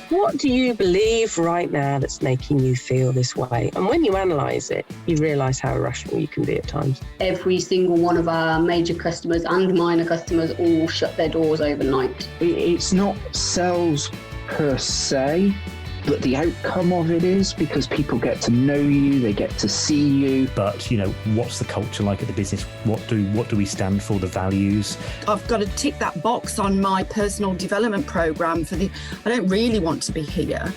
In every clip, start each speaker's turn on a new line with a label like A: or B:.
A: What do you believe right now that's making you feel this way? And when you analyse it, you realise how irrational you can be at times.
B: Every single one of our major customers and minor customers all shut their doors overnight.
C: It's not sales per se, but the outcome of it is, because people get to know you, they get to see you.
D: But, what's the culture like at the business? What do we stand for, the values?
E: I've got to tick that box on my personal development programme I don't really want to be here.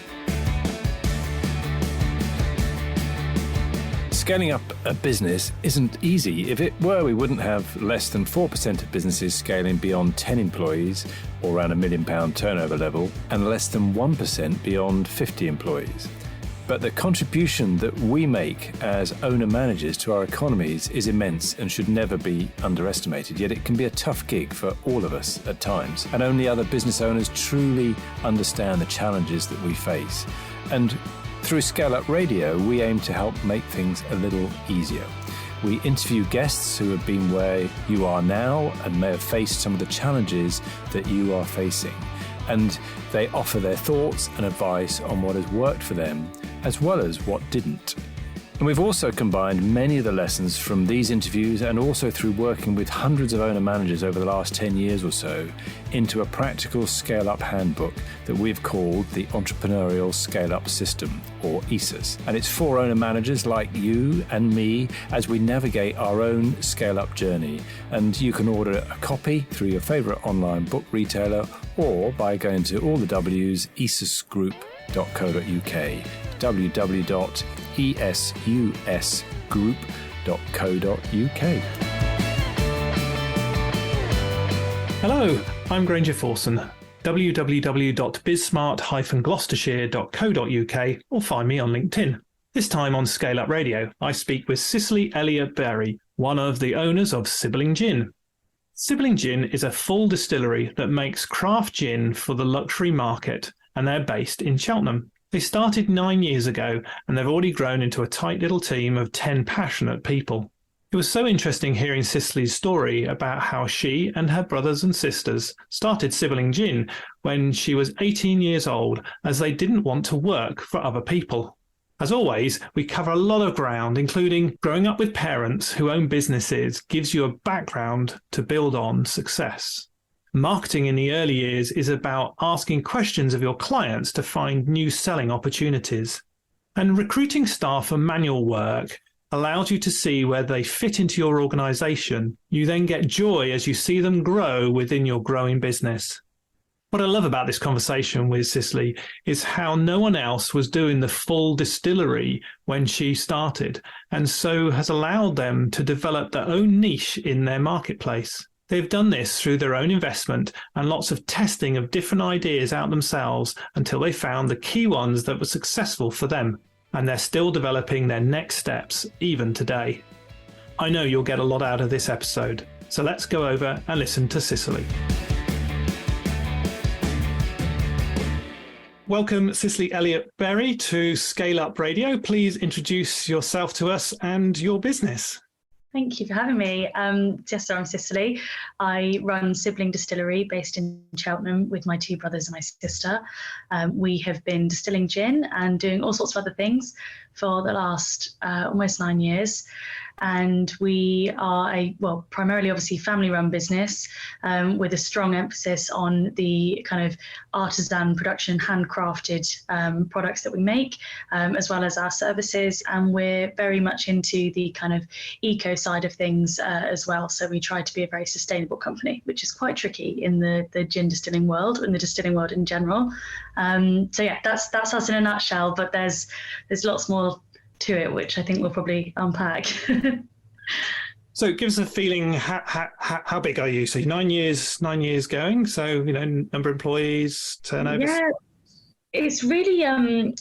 F: Scaling up a business isn't easy. If it were, we wouldn't have less than 4% of businesses scaling beyond 10 employees or around £1 million turnover level, and less than 1% beyond 50 employees. But the contribution that we make as owner-managers to our economies is immense and should never be underestimated. Yet it can be a tough gig for all of us at times, and only other business owners truly understand the challenges that we face. And through ScaleUp Radio, we aim to help make things a little easier. We interview guests who have been where you are now and may have faced some of the challenges that you are facing. And they offer their thoughts and advice on what has worked for them, as well as what didn't. And we've also combined many of the lessons from these interviews, and also through working with hundreds of owner managers over the last 10 years or so, into a practical scale-up handbook that we've called the Entrepreneurial Scale-Up System, or ESUS. And it's for owner managers like you and me as we navigate our own scale-up journey. And you can order a copy through your favourite online book retailer, or by going to all the W's, esusgroup.co.uk, www.esusgroup.co.uk.
G: Hello, I'm Granger Forson, www.bizsmart-gloucestershire.co.uk, or find me on LinkedIn. This time on ScaleUp Radio, I speak with Cicely Elliot-Berry, one of the owners of Sibling Gin. Sibling Gin is a full distillery that makes craft gin for the luxury market, and they're based in Cheltenham. They started 9 years ago, and they've already grown into a tight little team of 10 passionate people. It was so interesting hearing Cicely's story about how she and her brothers and sisters started Sibling Gin when she was 18 years old, as they didn't want to work for other people. As always, we cover a lot of ground, including growing up with parents who own businesses gives you a background to build on success. Marketing in the early years is about asking questions of your clients to find new selling opportunities. And recruiting staff for manual work allows you to see where they fit into your organization. You then get joy as you see them grow within your growing business. What I love about this conversation with Cicely is how no one else was doing the full distillery when she started, and so has allowed them to develop their own niche in their marketplace. They've done this through their own investment and lots of testing of different ideas out themselves until they found the key ones that were successful for them. And they're still developing their next steps even today. I know you'll get a lot out of this episode, so let's go over and listen to Cicely. Welcome, Cicely Elliot-Berry, to ScaleUp Radio. Please introduce yourself to us and your business.
H: Thank you for having me. I'm Cicely. I run Sibling Distillery based in Cheltenham with my two brothers and my sister. We have been distilling gin and doing all sorts of other things for the last almost 9 years. And we are primarily obviously family-run business with a strong emphasis on the kind of artisan production, handcrafted products that we make, as well as our services. And we're very much into the kind of eco side of things as well. So we try to be a very sustainable company, which is quite tricky in the gin distilling world and the distilling world in general. That's us in a nutshell. But there's lots more to it, which I think we'll probably unpack.
G: So give us a feeling, how big are you? So 9 years going, so number of employees, turnover.
H: Yeah, it's really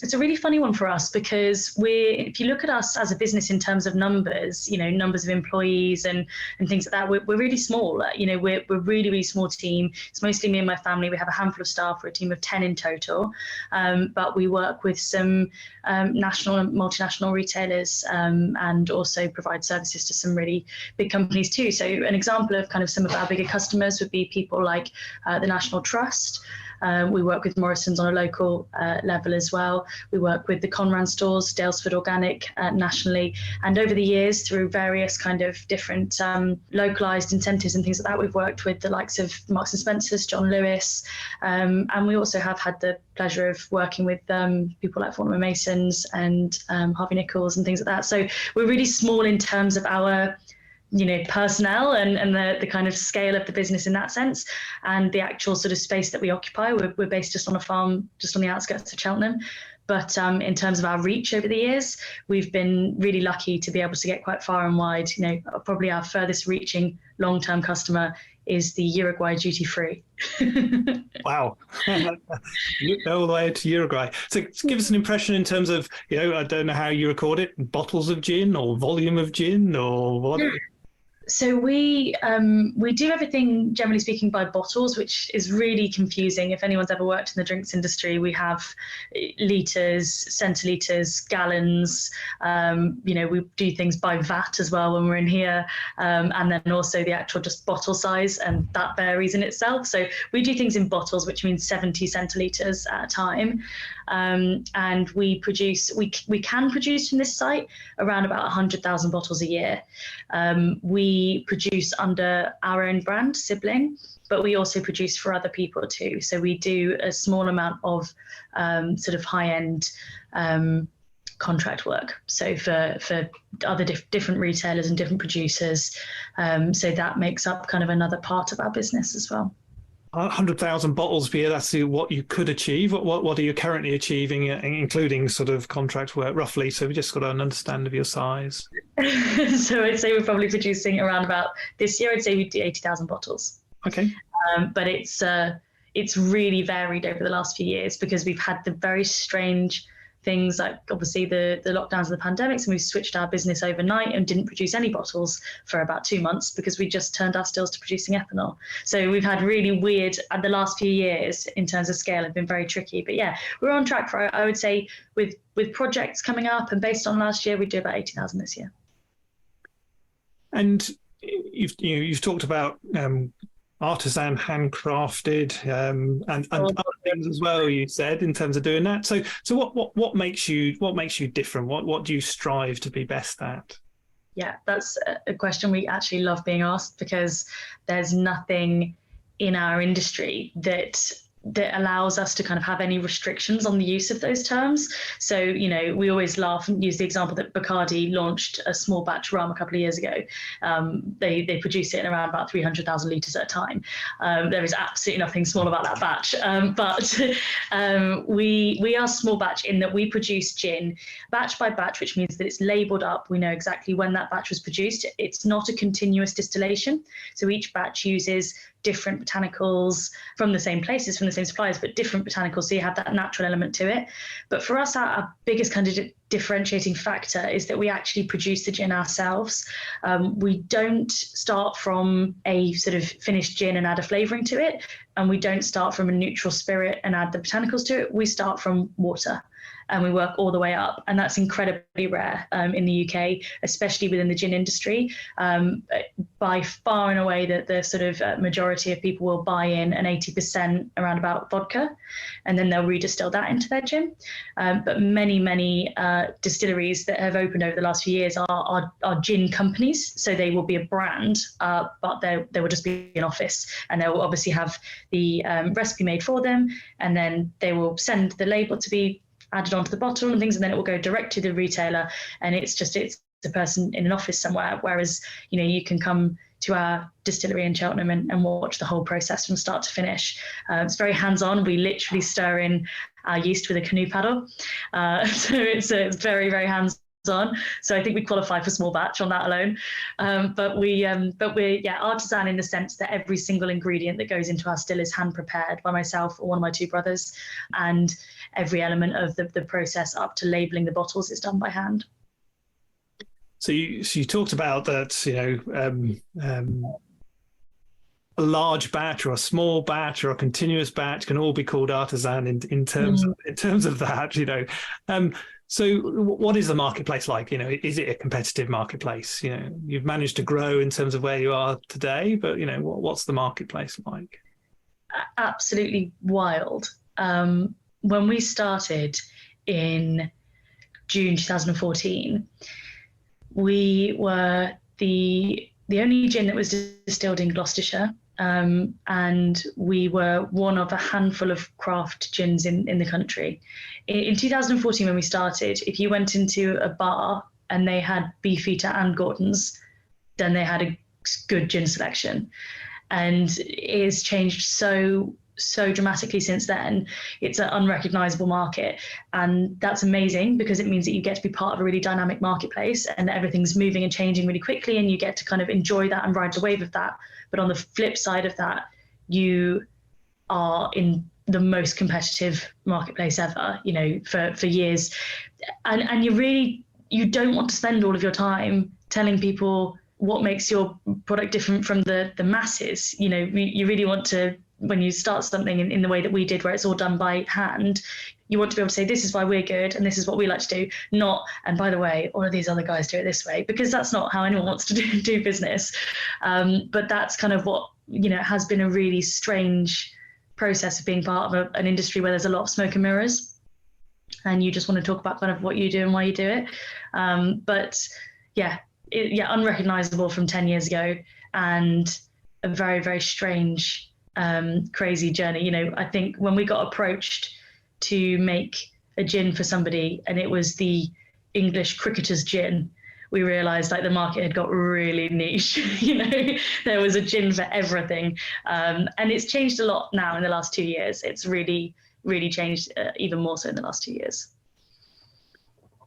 H: it's a really funny one for us, because if you look at us as a business in terms of numbers, numbers of employees and things like that, we're really small. We're a really, really small team. It's mostly me and my family. We have a handful of staff. We're a team of 10 in total, but we work with some national and multinational retailers, and also provide services to some really big companies too. So an example of kind of some of our bigger customers would be people like the National Trust, We work with Morrison's on a local level as well. We work with the Conran stores, Dalesford Organic nationally. And over the years, through various kind of different localised incentives and things like that, we've worked with the likes of Marks and Spencer's, John Lewis. And we also have had the pleasure of working with people like Fortnum & Masons and Harvey Nichols and things like that. So we're really small in terms of our personnel and the kind of scale of the business in that sense, and the actual sort of space that we occupy. We're based just on a farm just on the outskirts of Cheltenham. But in terms of our reach over the years, we've been really lucky to be able to get quite far and wide. Probably our furthest reaching long-term customer is the Uruguay duty-free.
G: Wow. All the way to Uruguay. So give us an impression in terms of, I don't know how you record it, bottles of gin or volume of gin or what?
H: So we do everything, generally speaking, by bottles, which is really confusing. If anyone's ever worked in the drinks industry, we have litres, centilitres, gallons. We do things by vat as well when we're in here, and then also the actual just bottle size, and that varies in itself. So we do things in bottles, which means 70 centilitres at a time. And we can produce from this site around about 100,000 bottles a year. We produce under our own brand, Sibling, but we also produce for other people too. So we do a small amount of sort of high-end contract work. So for other different retailers and different producers. So that makes up kind of another part of our business as well.
G: 100,000 bottles per year, that's what you could achieve. What are you currently achieving, including sort of contract work, roughly? So we just got an understanding of your size.
H: So I'd say we're probably producing around about, this year, I'd say we do 80,000 bottles.
G: Okay.
H: But it's really varied over the last few years because we've had the very strange things like obviously the lockdowns of the pandemics, and we've switched our business overnight and didn't produce any bottles for about 2 months because we just turned our stills to producing ethanol. So we've had really weird, the last few years in terms of scale have been very tricky. But yeah, we're on track for, I would say, with projects coming up, and based on last year, we do about 80,000 this year. And
G: you've talked about artisan, handcrafted, and other things as well. You said in terms of doing that. So what makes you different? What do you strive to be best at?
H: Yeah, that's a question we actually love being asked, because there's nothing in our industry that allows us to kind of have any restrictions on the use of those terms. So, we always laugh and use the example that Bacardi launched a small batch rum a couple of years ago. They produce it in around about 300,000 litres at a time. There is absolutely nothing small about that batch. But we are small batch in that we produce gin batch by batch, which means that it's labelled up. We know exactly when that batch was produced. It's not a continuous distillation. So each batch uses different botanicals from the same places, from the same suppliers, but different botanicals, so you have that natural element to it. But for us, our biggest kind of differentiating factor is that we actually produce the gin ourselves. We don't start from a sort of finished gin and add a flavouring to it, and we don't start from a neutral spirit and add the botanicals to it. We start from water, and we work all the way up. And that's incredibly rare in the UK, especially within the gin industry. By far and away, the sort of majority of people will buy in an 80% around about vodka, and then they'll redistill that into their gin. But many distilleries that have opened over the last few years are gin companies. So they will be a brand, but they will just be an office, and they will obviously have the recipe made for them, and then they will send the label to be added onto the bottle and things, and then it will go direct to the retailer, and it's a person in an office somewhere. Whereas you can come to our distillery in Cheltenham and watch the whole process from start to finish. It's very hands-on. We literally stir in our yeast with a canoe paddle, so it's very, very hands-on. So I think we qualify for small batch on that alone. But we're artisan in the sense that every single ingredient that goes into our still is hand prepared by myself or one of my two brothers, and every element of the process up to labelling the bottles is done by hand.
G: So you talked about that, a large batch or a small batch or a continuous batch can all be called artisan in terms of that, So what is the marketplace like? Is it a competitive marketplace? You've managed to grow in terms of where you are today, but what's the marketplace like?
H: absolutely wild. When we started in June 2014, we were the only gin that was distilled in Gloucestershire, and we were one of a handful of craft gins in the country. In 2014, when we started, if you went into a bar and they had Beefeater and Gordon's, then they had a good gin selection. And it has changed so dramatically since then. It's an unrecognizable market, and that's amazing because it means that you get to be part of a really dynamic marketplace and everything's moving and changing really quickly, and you get to kind of enjoy that and ride the wave of that. But on the flip side of that, you are in the most competitive marketplace ever, you know, for years, and you don't want to spend all of your time telling people what makes your product different from the masses. You know, you really want to, when you start something in the way that we did, where it's all done by hand, you want to be able to say, this is why we're good and this is what we like to do, not, and by the way, all of these other guys do it this way, because that's not how anyone wants to do business. But that's kind of what, you know, has been a really strange process of being part of an industry where there's a lot of smoke and mirrors, and you just want to talk about kind of what you do and why you do it. But unrecognizable from 10 years ago, and a very, very strange, crazy journey. You know, I think when we got approached to make a gin for somebody and it was the English cricketer's gin, we realized like the market had got really niche. You know, there was a gin for everything. And it's changed a lot now in the last 2 years. It's really, really changed, even more so in the last 2 years.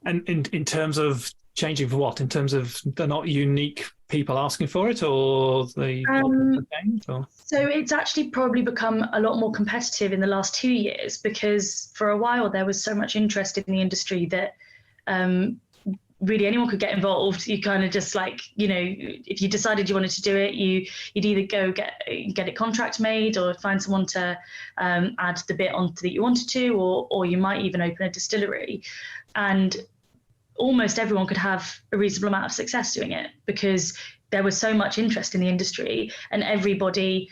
G: And in terms of changing for what? In terms of they're not unique people asking for it, or the So it's actually probably become a lot more competitive in the last 2 years, because for a while there was so much interest in the industry that really anyone could get involved. You kind of just like, you know, if you decided you wanted to do it, you'd either go get it contract made, or find someone to add the bit on that you wanted to, or you might even open a distillery. And almost everyone could have a reasonable amount of success doing it, because there was so much interest in the industry and everybody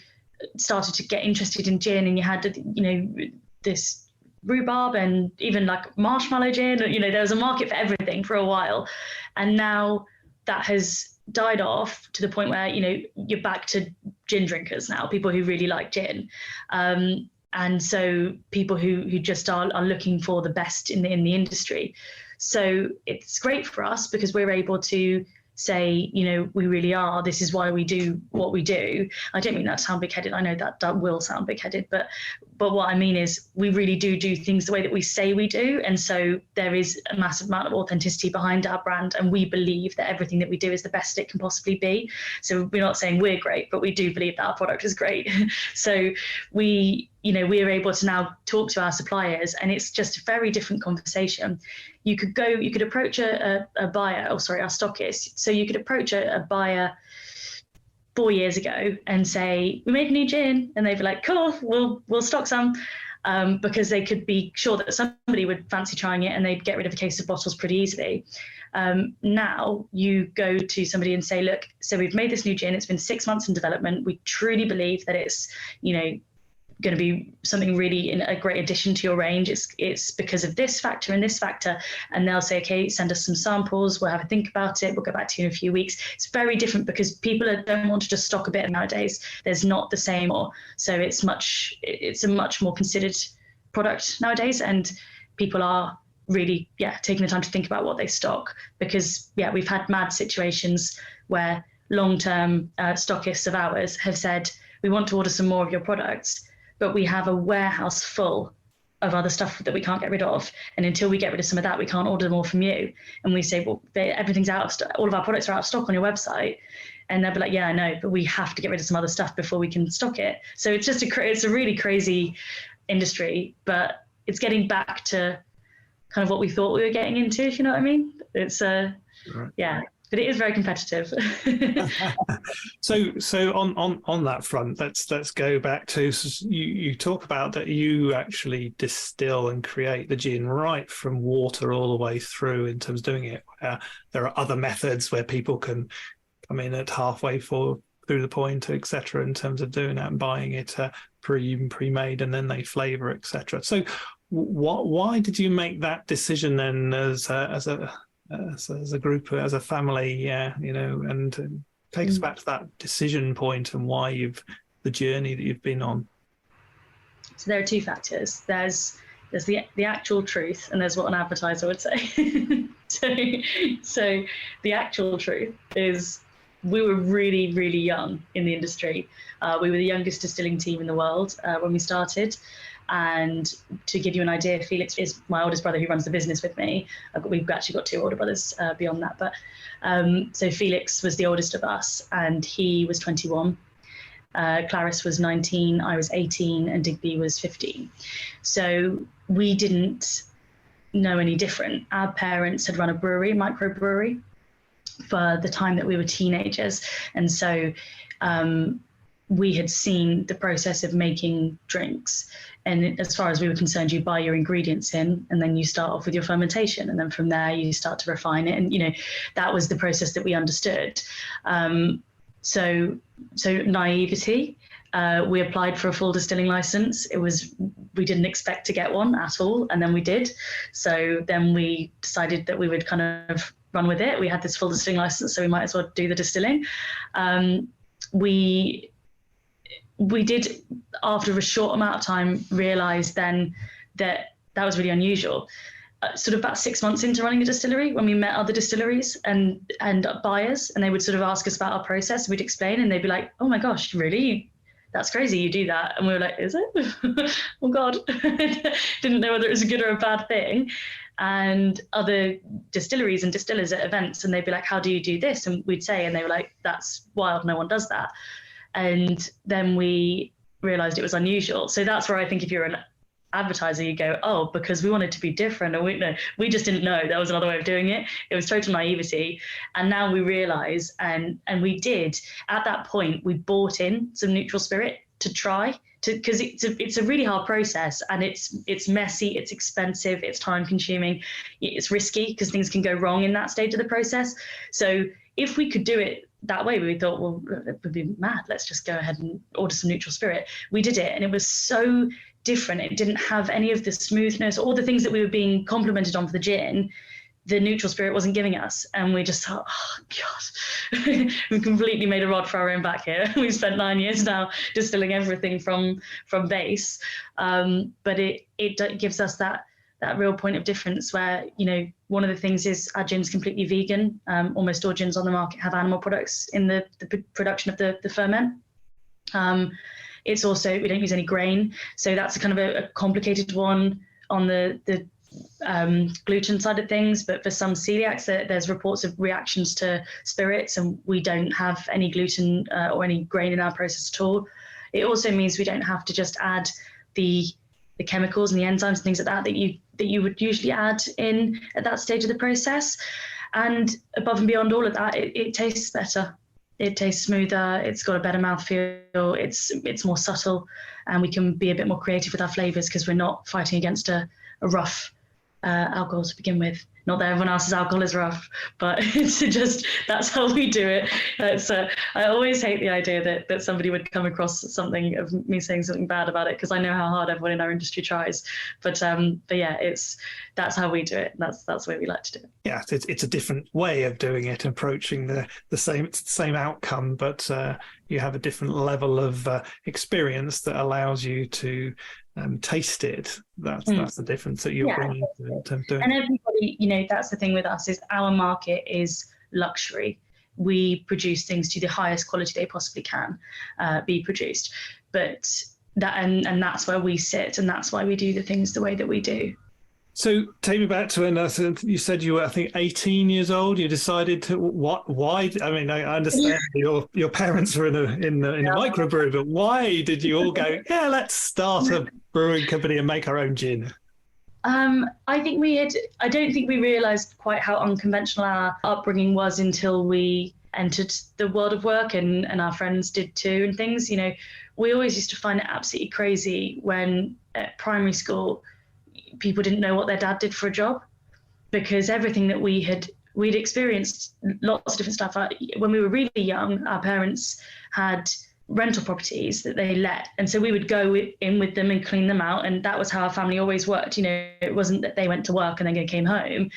G: started to get interested in gin, and you had, you know, this rhubarb and even like marshmallow gin, you know, there was a market for everything for a while. And now that has died off to the point where, you know, you're back to gin drinkers now, people who really like gin. And so people who just are looking for the best in the industry. So it's great for us because we're able to say, you know, we really are, this is why we do what we do. I don't mean that to sound big-headed. I know that will sound big-headed, but what I mean is we really do things the way that we say we do. And so there is a massive amount of authenticity behind our brand, and we believe that everything that we do is the best it can possibly be. So we're not saying we're great, but we do believe that our product is great. So we're able to now talk to our suppliers, and it's just a very different conversation. You could approach a buyer, our stockist. So you could approach a buyer 4 years ago and say, we made a new gin, and they'd be like, cool, we'll stock some, because they could be sure that somebody would fancy trying it and they'd get rid of a case of bottles pretty easily. Now you go to somebody and say, look, so we've made this new gin, it's been 6 months in development. We truly believe that it's, you know, going to be something really a great addition to your range. It's because of this factor and this factor. And they'll say, okay, send us some samples. We'll have a think about it. We'll go back to you in a few weeks. It's very different because people don't want to just stock a bit nowadays. There's not the same. So it's a much more considered product nowadays. And people are really, taking the time to think about what they stock, because we've had mad situations where long-term stockists of ours have said, we want to order some more of your products, but we have a warehouse full of other stuff that we can't get rid of. And until we get rid of some of that, we can't order more from you. And we say, well, everything's out of stock. All of our products are out of stock on your website. And they'll be like, yeah, I know, but we have to get rid of some other stuff before we can stock it. So it's just it's a really crazy industry, but it's getting back to kind of what we thought we were getting into, if you know what I mean. It's but it is very competitive. So on that front, let's go back to, you talk about that you actually distill and create the gin right from water all the way through in terms of doing it. There are other methods where people can come in at halfway through the point, etc., in terms of doing that and buying it pre-made, and then they flavour, etc. So, why did you make that decision then, as a group, as a family? And take us back to that decision point and why the journey that you've been on.
H: So there are two factors. There's the actual truth, and there's what an advertiser would say. So the actual truth is we were really, really young in the industry. We were the youngest distilling team in the world when we started. And to give you an idea, Felix is my oldest brother who runs the business with me. We've actually got two older brothers beyond that. But so Felix was the oldest of us, and he was 21. Clarice was 19, I was 18, and Digby was 15. So we didn't know any different. Our parents had run a brewery, microbrewery, for the time that we were teenagers. And so we had seen the process of making drinks. And as far as we were concerned, you buy your ingredients in, and then you start off with your fermentation. And then from there, you start to refine it. And, that was the process that we understood. So naivety. We applied for a full distilling license. We didn't expect to get one at all, and then we did. So then we decided that we would kind of run with it. We had this full distilling license, so we might as well do the distilling. We did, after a short amount of time, realise then that was really unusual. Sort of about 6 months into running a distillery, when we met other distilleries and buyers, and they would sort of ask us about our process, we'd explain, and they'd be like, "Oh my gosh, really? That's crazy, you do that?" And we were like, "Is it?" Oh God. Didn't know whether it was a good or a bad thing. And other distilleries and distillers at events, and they'd be like, "How do you do this?" And we'd say, and they were like, "That's wild, no one does that." And then we realised it was unusual. So that's where I think if you're an advertiser, you go, "Oh, because we wanted to be different," and we just didn't know there was another way of doing it. It was total naivety. And now we realise, and we did at that point, we bought in some neutral spirit to try, because it's a really hard process, and it's messy, it's expensive, it's time consuming, it's risky because things can go wrong in that stage of the process. So if we could do it that way, we thought, well, it would be mad, let's just go ahead and order some neutral spirit. We did it, and it was so different. It didn't have any of the smoothness, all the things that we were being complimented on for the gin, the neutral spirit wasn't giving us. And we just thought, oh God, we completely made a rod for our own back here. We've spent 9 years now distilling everything from base. But it gives us that real point of difference where, one of the things is our gin's completely vegan. Almost all gins on the market have animal products in the production of the ferment. It's also, we don't use any grain. So that's a kind of a complicated one on the gluten side of things. But for some celiacs, there's reports of reactions to spirits, and we don't have any gluten or any grain in our process at all. It also means we don't have to just add the chemicals and the enzymes and things like that you would usually add in at that stage of the process. And above and beyond all of that, it tastes better. It tastes smoother. It's got a better mouthfeel. It's more subtle, and we can be a bit more creative with our flavors because we're not fighting against a rough alcohol to begin with. Not that everyone else's alcohol is rough, but it's just, that's how we do it. I always hate the idea that somebody would come across something of me saying something bad about it, because I know how hard everyone in our industry tries. But yeah, that's how we do it. That's the way we like to do it.
G: Yeah, it's a different way of doing it, approaching the same outcome, but you have a different level of experience that allows you to taste it. That's the difference that you're bringing to doing.
H: And everybody, that's the thing with us, is our market is luxury. We produce things to the highest quality they possibly can be produced, but that's where we sit, and that's why we do the things the way that we do.
G: So take me back to you said you were, I think, 18 years old. You decided to why? I mean, I understand your parents were in a microbrewery, but why did you all go, yeah, let's start a brewing company and make our own gin?
H: I don't think we realised quite how unconventional our upbringing was until we entered the world of work, and our friends did too, and things. We always used to find it absolutely crazy when at primary school people didn't know what their dad did for a job, because everything that we'd experienced lots of different stuff. When we were really young, our parents had rental properties that they let, and so we would go in with them and clean them out, and that was how our family always worked. It wasn't that they went to work and then came home.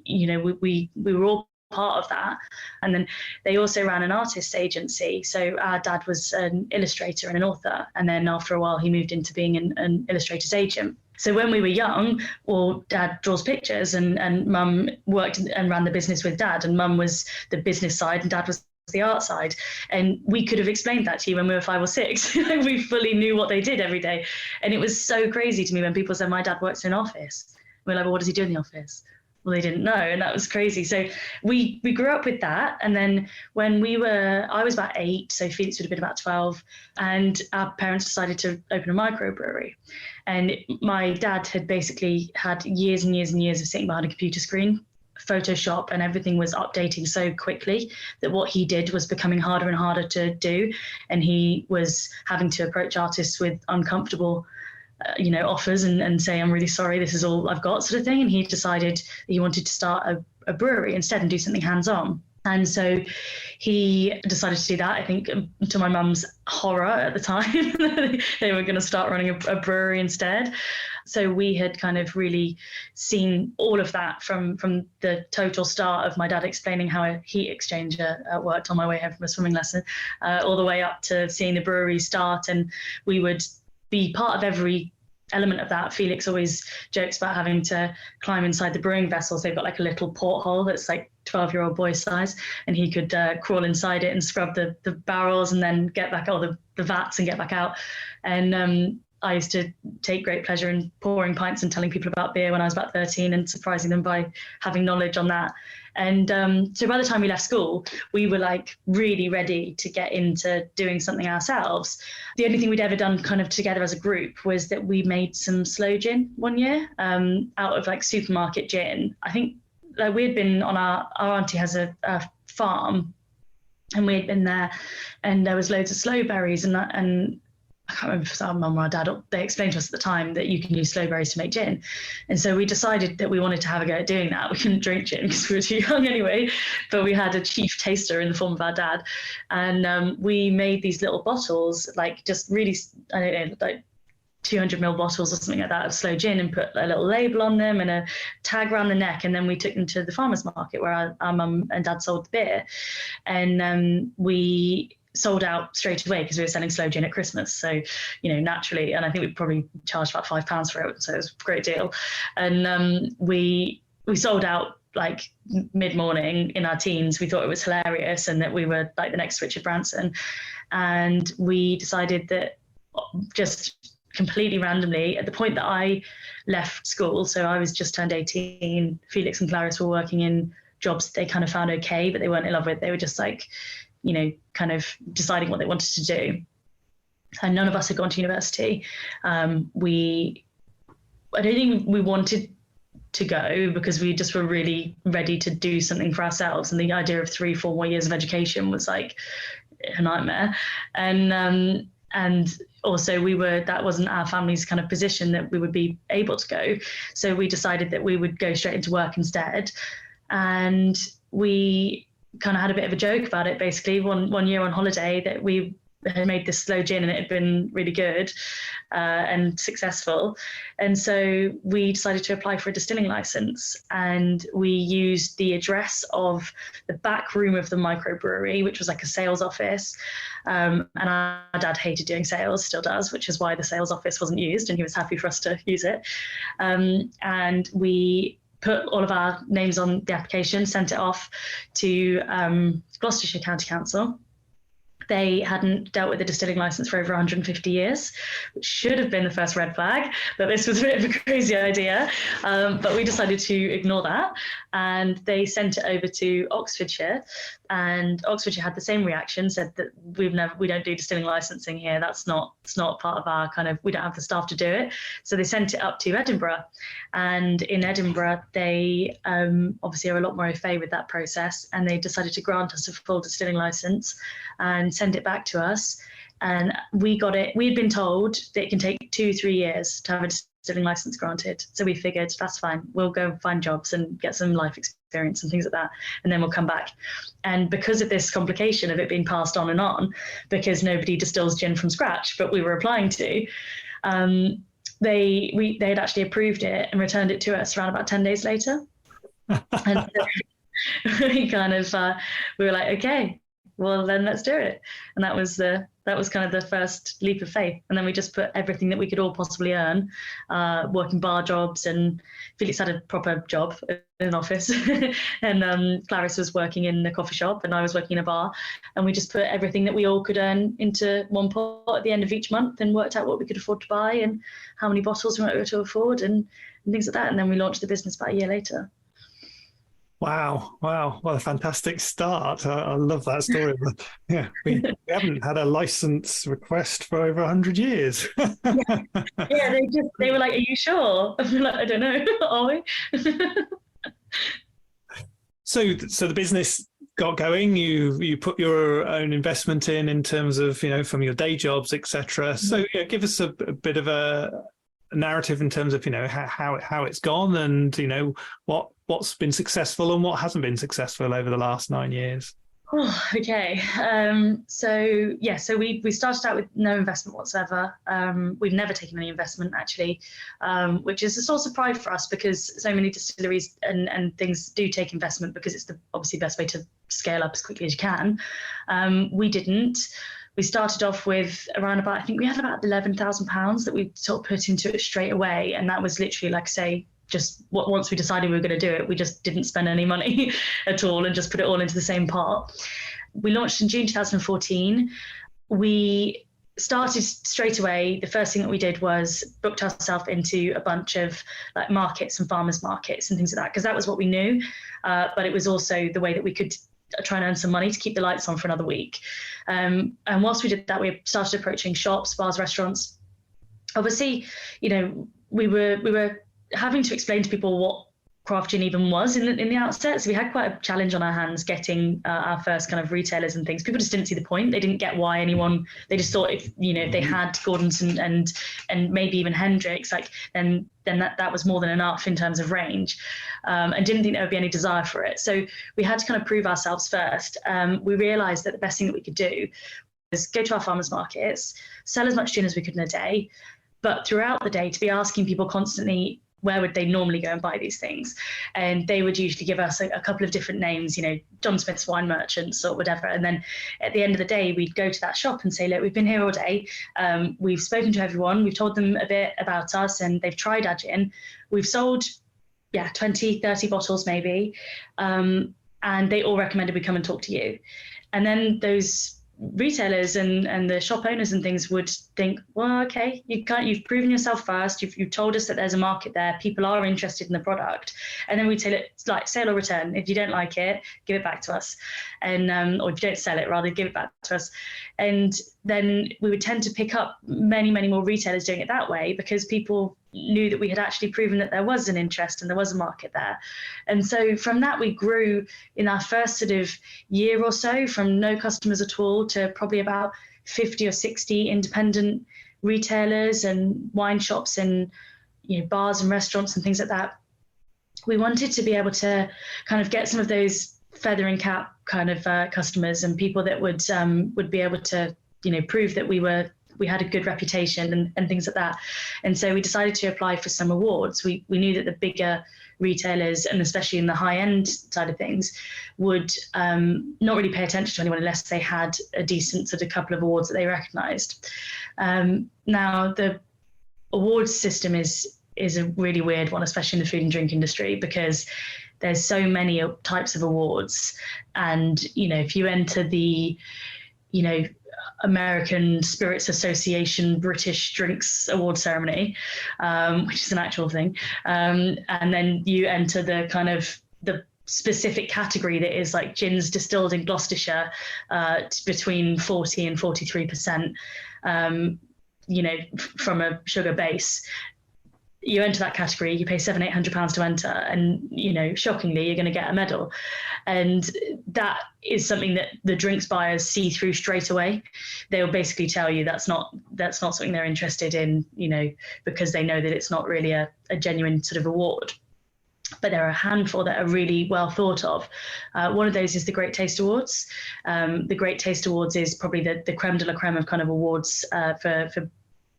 H: We were all part of that. And then they also ran an artist agency. So our dad was an illustrator and an author, and then after a while he moved into being an illustrator's agent. So when we were young, well, Dad draws pictures, and Mum worked and ran the business with Dad, and Mum was the business side and Dad was the art side. And we could have explained that to you when we were 5 or 6. We fully knew what they did every day. And it was so crazy to me when people said, my dad works in an office. We're like, well, what does he do in the office? Well, they didn't know, and that was crazy. So we grew up with that. And then when I was about 8, so Felix would have been about 12, and our parents decided to open a microbrewery. And my dad had basically had years and years and years of sitting behind a computer screen, Photoshop, and everything was updating so quickly that what he did was becoming harder and harder to do. And he was having to approach artists with uncomfortable offers and say, I'm really sorry, this is all I've got, sort of thing. And he decided that he wanted to start a brewery instead and do something hands-on. And so he decided to do that, I think, to my mum's horror at the time. They were going to start running a brewery instead. So we had kind of really seen all of that from the total start of my dad explaining how a heat exchanger worked on my way home from a swimming lesson, all the way up to seeing the brewery start. And we would be part of every element of that. Felix always jokes about having to climb inside the brewing vessels. They've got like a little porthole that's like 12-year-old boy size, and he could crawl inside it and scrub the barrels and then get back all the vats and get back out. And I used to take great pleasure in pouring pints and telling people about beer when I was about 13 and surprising them by having knowledge on that. And so by the time we left school, we were like really ready to get into doing something ourselves. The only thing we'd ever done kind of together as a group was that we made some slow gin one year out of like supermarket gin. I think we had been on our auntie has a farm, and we had been there, and there was loads of slow berries, and I can't remember if it was our mum or our dad, they explained to us at the time that you can use slow berries to make gin. And so we decided that we wanted to have a go at doing that. We couldn't drink gin because we were too young anyway, but we had a chief taster in the form of our dad. And we made these little bottles, like just really, I don't know, like 200 ml bottles or something like that of slow gin, and put a little label on them and a tag around the neck. And then we took them to the farmer's market where our mum and dad sold the beer. And we sold out straight away because we were selling slow gin at Christmas. So, naturally, and I think we probably charged about £5 for it. So it was a great deal. And we sold out like mid-morning in our teens. We thought it was hilarious and that we were like the next Richard Branson. And we decided that just completely randomly, at the point that I left school, so I was just turned 18, Felix and Clarice were working in jobs that they kind of found okay, but they weren't in love with. They were just like, kind of deciding what they wanted to do. And none of us had gone to university. I don't think we wanted to go because we just were really ready to do something for ourselves. And the idea of 3-4 more years of education was like a nightmare. And also that wasn't our family's kind of position that we would be able to go. So we decided that we would go straight into work instead. And we kind of had a bit of a joke about it, basically, one year on holiday, that we had made this slow gin and it had been really good and successful. And so we decided to apply for a distilling license, and we used the address of the back room of the microbrewery, which was like a sales office. And our dad hated doing sales, still does, which is why the sales office wasn't used, and he was happy for us to use it. And we put all of our names on the application, sent it off to Gloucestershire County Council. They hadn't dealt with a distilling license for over 150 years, which should have been the first red flag, but this was a bit of a crazy idea. But we decided to ignore that, and they sent it over to Oxfordshire, and Oxfordshire had the same reaction, said that we don't do distilling licensing here. It's not part of our kind of, we don't have the staff to do it. So they sent it up to Edinburgh, and in Edinburgh, they obviously are a lot more au fait with that process, and they decided to grant us a full distilling license and send it back to us. And we got it. We had been told that it can take 2-3 years to have a distilling license granted. So we figured that's fine. We'll go find jobs and get some life experience and things like that, and then we'll come back. And because of this complication of it being passed on and on, because nobody distills gin from scratch, but we were applying to, they had actually approved it and returned it to us around about 10 days later. And we kind of we were like, okay, well then let's do it. And that was kind of the first leap of faith. And then we just put everything that we could all possibly earn, working bar jobs, and Felix had a proper job in an office, and Clarice was working in a coffee shop, and I was working in a bar, and we just put everything that we all could earn into one pot at the end of each month, and worked out what we could afford to buy and how many bottles we were able to afford, and things like that. And then we launched the business about a year later.
G: Wow. What a fantastic start. I love that story. Yeah, we haven't had a license request for over 100 years.
H: Yeah, they were like, are you sure? I'm like, I don't know, are we? So
G: the business got going. You put your own investment in terms of, from your day jobs, etc. So give us a bit of a narrative in terms of, how it's gone, and, what's been successful and what hasn't been successful over the last 9 years.
H: Oh, okay. So we started out with no investment whatsoever. We've never taken any investment, actually, which is a source of pride for us, because so many distilleries and things do take investment, because it's the obviously best way to scale up as quickly as you can. We didn't. We started off with around about, I think we had about £11,000 that we sort of put into it straight away. And that was literally, like, say, just once we decided we were going to do it, we just didn't spend any money at all and just put it all into the same pot. We launched in June 2014. We started straight away. The first thing that we did was booked ourselves into a bunch of like markets and farmers markets and things like that, because that was what we knew. But it was also the way that we could try and earn some money to keep the lights on for another week. And whilst we did that, we started approaching shops, bars, restaurants. Obviously, we were having to explain to people what craft gin even was in the outset. So we had quite a challenge on our hands getting our first kind of retailers and things. People just didn't see the point. They didn't get why they just thought if they had Gordon's and maybe even Hendrix, like then that was more than enough in terms of range, and didn't think there would be any desire for it. So we had to kind of prove ourselves first. We realized that the best thing that we could do was go to our farmers markets, sell as much gin as we could in a day, but throughout the day to be asking people constantly, where would they normally go and buy these things? And they would usually give us a couple of different names, John Smith's Wine Merchants or whatever. And then at the end of the day, we'd go to that shop and say, look, we've been here all day. We've spoken to everyone. We've told them a bit about us, and they've tried our gin. We've sold, 20, 30 bottles maybe. And they all recommended we come and talk to you. And then those retailers and the shop owners and things would think, well, okay, you've proven yourself first. You've told us that there's a market there. People are interested in the product. And then we'd say, it's like sale or return. If you don't like it, give it back to us. And or if you don't sell it, rather give it back to us. And then we would tend to pick up many, many more retailers doing it that way, because people knew that we had actually proven that there was an interest and there was a market there. And so from that, we grew in our first sort of year or so from no customers at all to probably about 50 or 60 independent retailers and wine shops and bars and restaurants and things like that. We wanted to be able to kind of get some of those feather and cap kind of customers and people that would be able to prove that we had a good reputation and things like that. And so we decided to apply for some awards. We knew that the bigger retailers, and especially in the high end side of things, would not really pay attention to anyone unless they had a decent sort of couple of awards that they recognised. Now the awards system is a really weird one, especially in the food and drink industry, because there's so many types of awards. And, if you enter the, American Spirits Association British Drinks Award Ceremony, which is an actual thing, and then you enter the kind of the specific category that is like gins distilled in Gloucestershire between 40 and 43%, from a sugar base. you enter that category, you pay £700-800 to enter, and shockingly, you're going to get a medal. And that is something that the drinks buyers see through straight away. They'll basically tell you that's not something they're interested in, because they know that it's not really a genuine sort of award. But there are a handful that are really well thought of. One of those is the Great Taste Awards. The Great Taste Awards is probably the creme de la creme of kind of awards for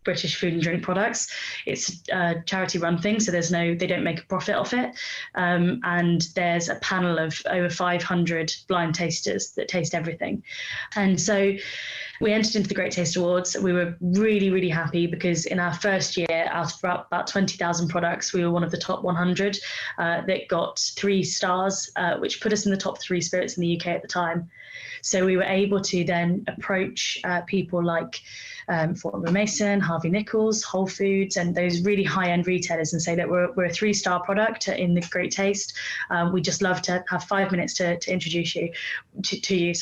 H: British food and drink products. It's a charity-run thing, so they don't make a profit off it. And there's a panel of over 500 blind tasters that taste everything. And so we entered into the Great Taste Awards. We were really, really happy because in our first year, out of about 20,000 products, we were one of the top 100 that got 3 stars, which put us in the top 3 spirits in the UK at the time. So we were able to then approach people like Forson Mason, Harvey Nichols, Whole Foods, and those really high-end retailers, and say that we're a 3-star product in the Great Taste. We'd just love to have 5 minutes to introduce you to you.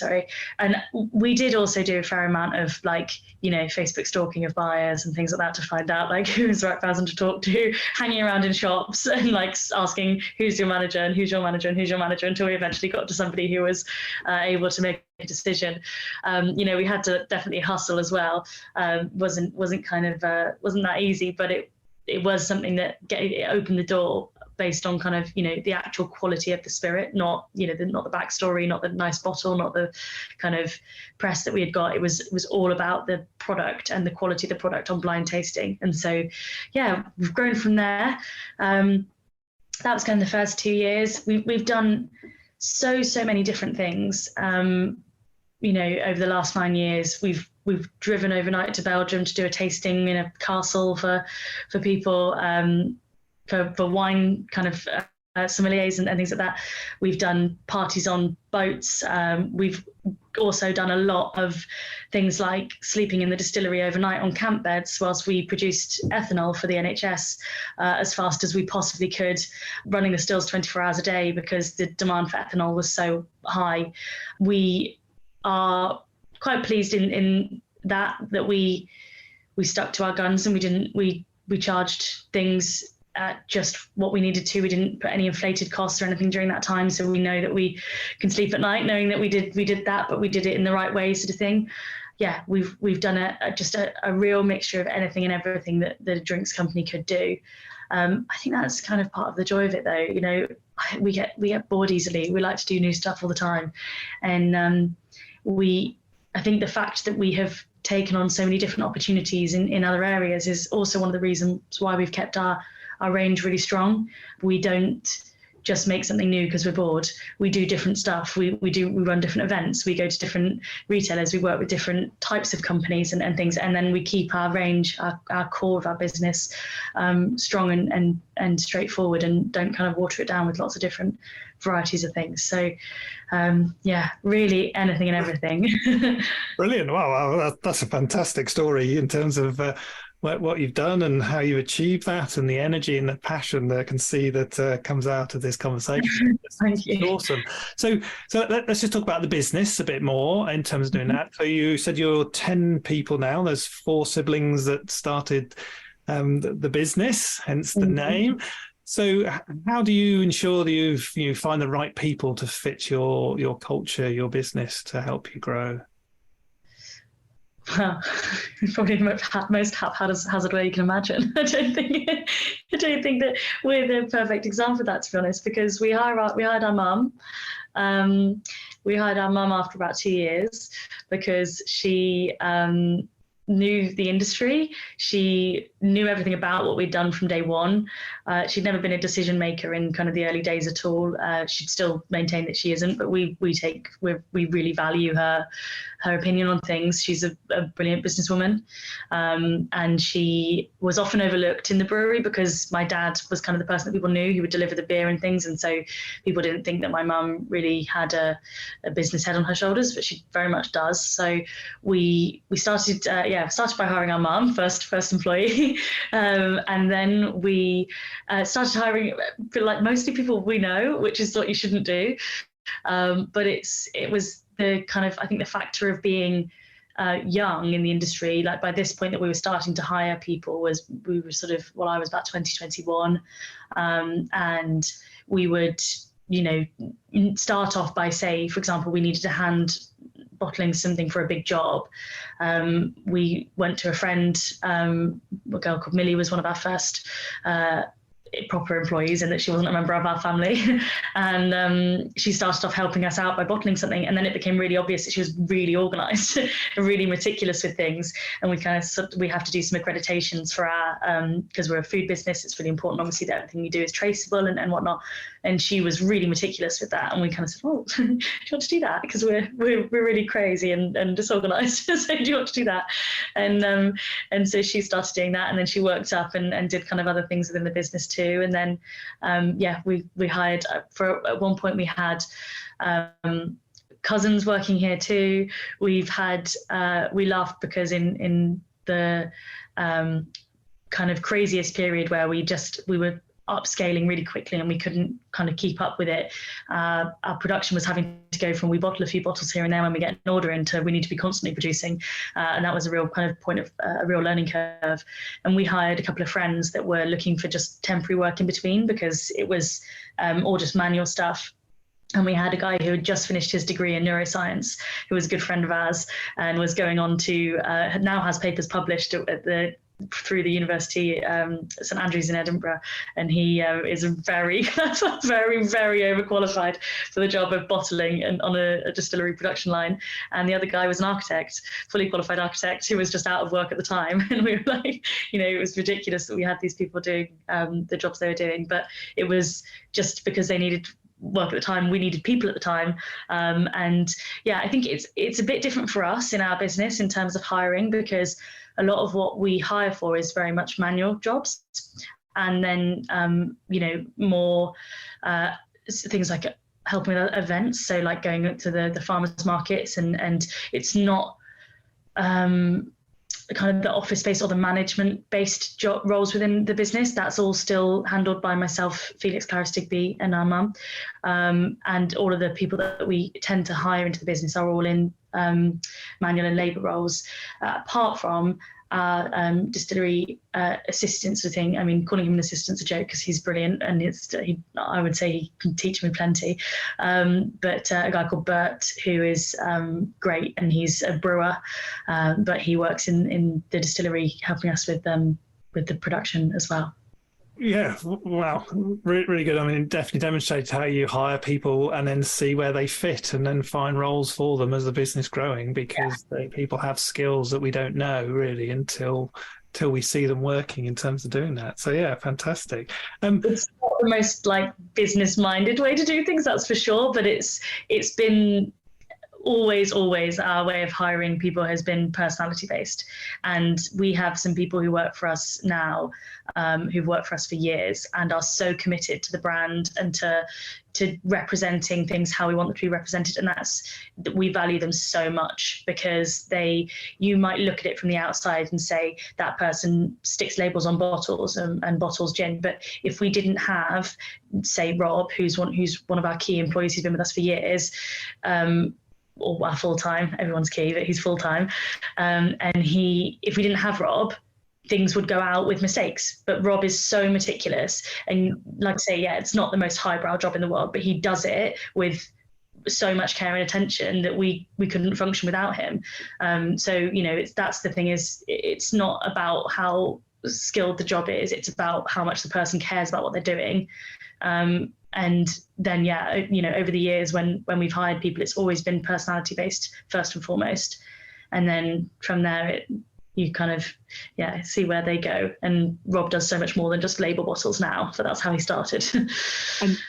H: And we did also do a fair amount of Facebook stalking of buyers and things like that to find out who's the right person to talk to, hanging around in shops and asking who's your manager and who's your manager and who's your manager, until we eventually got to somebody who was able to make a decision. We had to definitely hustle as well. Wasn't that easy, but it was something that it opened the door based on kind of the actual quality of the spirit, not the backstory, not the nice bottle, not the kind of press that we had got. It was all about the product and the quality of the product on blind tasting. And so we've grown from there. That was kind of the first 2 years. We've done so many different things. Over the last 9 years, we've driven overnight to Belgium to do a tasting in a castle for people, for wine kind of sommeliers and things like that. We've done parties on boats. We've also done a lot of things like sleeping in the distillery overnight on camp beds whilst we produced ethanol for the NHS as fast as we possibly could, running the stills 24 hours a day because the demand for ethanol was so high. We are quite pleased in that we stuck to our guns, and we charged things at just what we needed to. We didn't put any inflated costs or anything during that time, so we know that we can sleep at night knowing that we did that, but we did it in the right way, sort of thing. Yeah, we've done a real mixture of anything and everything that the drinks company could do. I think that's kind of part of the joy of it, though. We get bored easily. We like to do new stuff all the time, and I think the fact that we have taken on so many different opportunities in other areas is also one of the reasons why we've kept our range really strong. We don't just make something new because we're bored. We do different stuff. We run different events. We go to different retailers. We work with different types of companies and things. And then we keep our range, our core of our business strong and straightforward, and don't kind of water it down with lots of different varieties of things. So really anything and everything.
G: Brilliant. Wow, that's a fantastic story in terms of what you've done and how you achieved that, and the energy and the passion that I can see that comes out of this conversation.
H: Thank you.
G: Awesome. So let's just talk about the business a bit more in terms of doing that. So you said you're 10 people now. There's 4 siblings that started the business, hence the name. So how do you ensure that you find the right people to fit your culture, your business, to help you grow?
H: Well, probably the most haphazard way you can imagine. I don't think that we're the perfect example of that, to be honest, because we hired our mum. We hired our mum after about 2 years because she knew the industry. She knew everything about what we'd done from day one. She'd never been a decision maker in kind of the early days at all. She'd still maintain that she isn't, but we really value her opinion on things. She's a brilliant businesswoman, and she was often overlooked in the brewery because my dad was kind of the person that people knew who would deliver the beer and things, and so people didn't think that my mum really had a business head on her shoulders, but she very much does. So we started by hiring our mum, first employee, and then we started hiring like mostly people we know, which is what you shouldn't do, but it was the kind of, I think, the factor of being young in the industry. Like by this point that we were starting to hire people I was about 2021, and we would, start off by, say, for example, we needed to hand bottling something for a big job. We went to a friend, a girl called Millie was one of our first proper employees, and that she wasn't a member of our family. And she started off helping us out by bottling something, and then it became really obvious that she was really organised and really meticulous with things. And we we have to do some accreditations for our, because we're a food business, it's really important obviously that everything you do is traceable and whatnot. And she was really meticulous with that, and we kind of said, oh, do you want to do that? Because we're really crazy and disorganised, so do you want to do that? And so she started doing that, and then she worked up and did kind of other things within the business too. And then we hired, at one point we had cousins working here too. We've had we laughed because in the kind of craziest period where we were upscaling really quickly and we couldn't kind of keep up with it, our production was having to go from we bottle a few bottles here and there when we get an order into we need to be constantly producing, and that was a real kind of point of a real learning curve. And we hired a couple of friends that were looking for just temporary work in between because it was all just manual stuff. And we had a guy who had just finished his degree in neuroscience, who was a good friend of ours and was going on to now has papers published through the university, St Andrews in Edinburgh, and he is very, very, very overqualified for the job of bottling and on a distillery production line. And the other guy was an architect, fully qualified architect, who was just out of work at the time. And we were like, it was ridiculous that we had these people doing the jobs they were doing, but it was just because they needed work at the time, we needed people at the time. And yeah, I think it's a bit different for us in our business in terms of hiring, because a lot of what we hire for is very much manual jobs, and then more things like helping with events, so like going to the farmers markets, and it's not kind of the office based or the management based job roles within the business. That's all still handled by myself, Felix, Clara Stigby, and our mum, and all of the people that we tend to hire into the business are all in manual and labour roles, apart from our distillery assistants. I think, I mean, calling him an assistant's a joke because he's brilliant, and I would say he can teach me plenty. But a guy called Bert, who is great, and he's a brewer, but he works in the distillery helping us with the production as well.
G: Yeah, wow, really good. I mean, it definitely demonstrates how you hire people and then see where they fit and then find roles for them as the business growing, because people have skills that we don't know really until we see them working in terms of doing that. So yeah, fantastic.
H: It's not the most like business-minded way to do things, that's for sure, but it's been always our way of hiring people has been personality based, and we have some people who work for us now who've worked for us for years and are so committed to the brand and to representing things how we want them to be represented, and we value them so much, because you might look at it from the outside and say that person sticks labels on bottles and bottles gin, but if we didn't have, say, Rob, who's one of our key employees who's been with us for years, or full-time, everyone's key, but he's full-time. And if we didn't have Rob, things would go out with mistakes. But Rob is so meticulous. And like I say, it's not the most highbrow job in the world, but he does it with so much care and attention that we couldn't function without him. So, that's the thing, is it's not about how skilled the job is, it's about how much the person cares about what they're doing. And then, over the years when we've hired people, it's always been personality based first and foremost. And then from there, you kind of, see where they go. And Rob does so much more than just label bottles now. So that's how he started.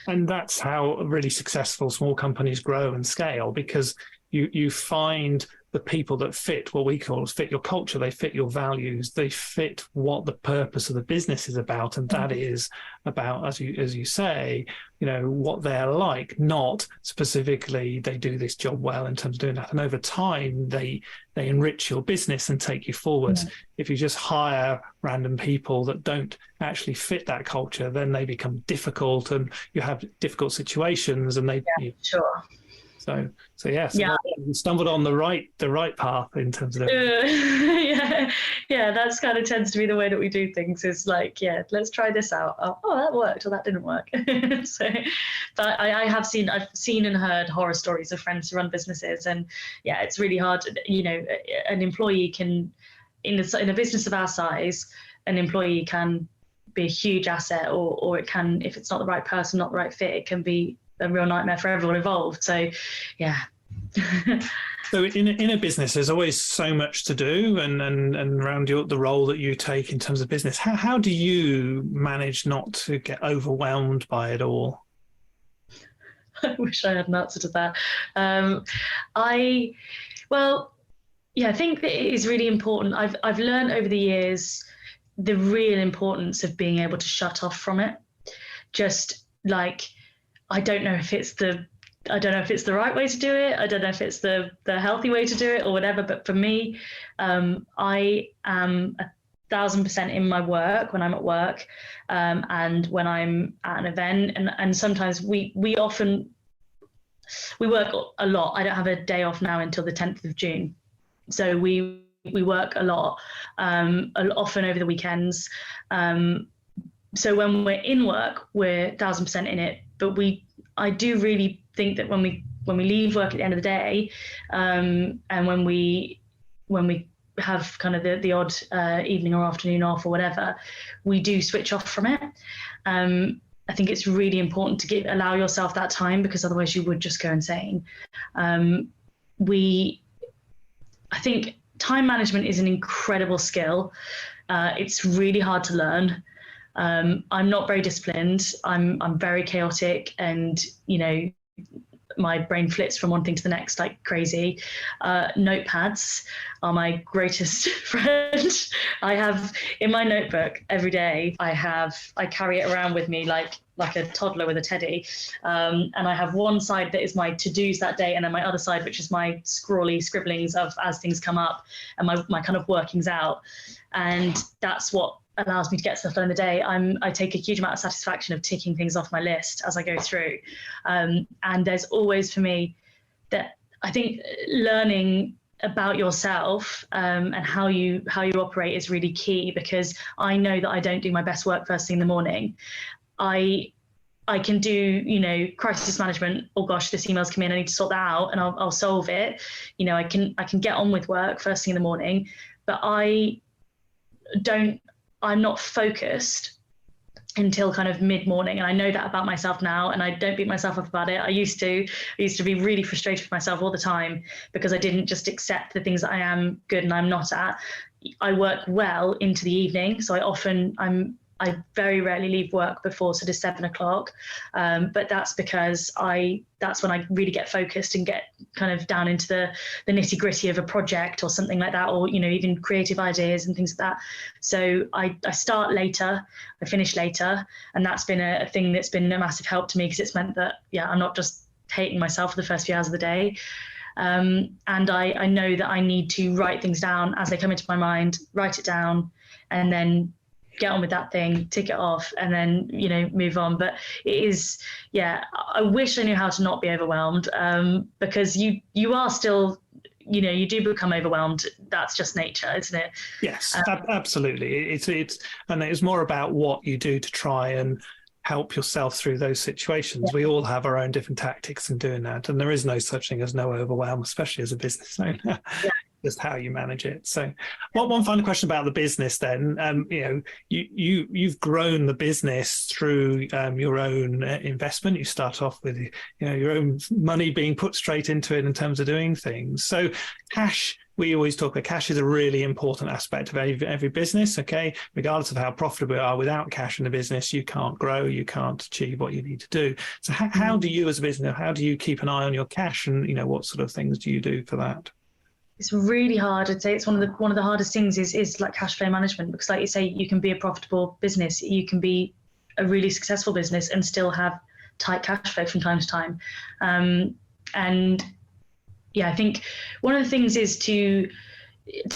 G: and that's how really successful small companies grow and scale, because you find the people that fit what we call fit your culture, they fit your values, they fit what the purpose of the business is about, and that is about, as you say, what they're like, not specifically they do this job well in terms of doing that. And over time, they enrich your business and take you forwards. Yeah. If you just hire random people that don't actually fit that culture, then they become difficult, and you have difficult situations, and sure. So you stumbled on the right path in terms of
H: that's kind of tends to be the way that we do things. Is like, let's try this out. Oh, that worked, or that didn't work. But I've seen and heard horror stories of friends who run businesses, and it's really hard. An employee can, in a business of our size, an employee can be a huge asset, or it can, if it's not the right person, not the right fit, it can be a real nightmare for everyone involved. So
G: So in a business, there's always so much to do, and around the role that you take in terms of business. How do you manage not to get overwhelmed by it all?
H: I wish I had an answer to that. I think that it is really important. I've learned over the years the real importance of being able to shut off from it. Just like, I don't know if it's the right way to do it. I don't know if it's the healthy way to do it or whatever. But for me, I am 1,000% in my work when I'm at work, and when I'm at an event. And sometimes we work a lot. I don't have a day off now until the 10th of June. So we work a lot, often over the weekends. So when we're in work, we're 1,000% in it. But I do really think that when we leave work at the end of the day, and when we have kind of the odd evening or afternoon off or whatever, we do switch off from it. I think it's really important to allow yourself that time, because otherwise you would just go insane. I think time management is an incredible skill. It's really hard to learn. I'm not very disciplined. I'm very chaotic, and my brain flits from one thing to the next like crazy. Notepads are my greatest friend. I have in my notebook every day. I carry it around with me like a toddler with a teddy, and I have one side that is my to-dos that day, and then my other side, which is my scrawly scribblings of as things come up, and my kind of workings out. And that's what allows me to get stuff done in the day. I take a huge amount of satisfaction of ticking things off my list as I go through. And there's always, for me, that I think learning about yourself and how you operate is really key, because I know that I don't do my best work first thing in the morning. I can do, crisis management. Oh gosh, this email's come in, I need to sort that out, and I'll solve it. I can get on with work first thing in the morning, but I'm not focused until kind of mid-morning. And I know that about myself now, and I don't beat myself up about it. I used to be really frustrated with myself all the time because I didn't just accept the things that I am good and I'm not at. I work well into the evening. So I very rarely leave work before sort of 7 o'clock. But that's because that's when I really get focused and get kind of down into the nitty gritty of a project or something like that, or, even creative ideas and things like that. So I start later, I finish later. And that's been a thing that's been a massive help to me, because it's meant that, I'm not just hating myself for the first few hours of the day. And I know that I need to write things down as they come into my mind, write it down, and then get on with that thing, tick it off, and then, move on. But it is, I wish I knew how to not be overwhelmed, because you are still, you do become overwhelmed. That's just nature, isn't it?
G: Yes, absolutely. And it's more about what you do to try and help yourself through those situations. Yeah. We all have our own different tactics in doing that, and there is no such thing as no overwhelm, especially as a business owner. Yeah. Just how you manage it. So, one final question about the business then. You've grown the business through your own investment. You start off with your own money being put straight into it in terms of doing things. So cash, we always talk about cash, is a really important aspect of every business. Okay, regardless of how profitable you are, without cash in the business, you can't grow, you can't achieve what you need to do. So how do you as a business, how do you keep an eye on your cash, and what sort of things do you do for that?
H: It's really hard. I'd say it's one of the hardest things is like cash flow management, because like you say, you can be a profitable business, you can be a really successful business and still have tight cash flow from time to time. And I think one of the things is to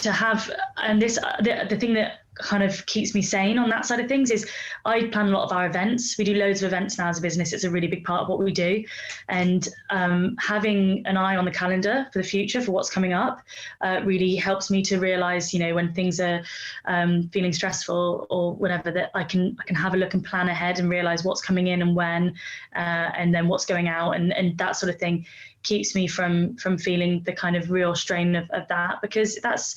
H: have, and this the thing that kind of keeps me sane on that side of things is I plan a lot of our events. We do loads of events now as a business. It's a really big part of what we do. And having an eye on the calendar for the future, for what's coming up, really helps me to realize, when things are feeling stressful or whatever, that I can have a look and plan ahead and realize what's coming in and when, and then what's going out, and that sort of thing keeps me from feeling the kind of real strain of that, because that's,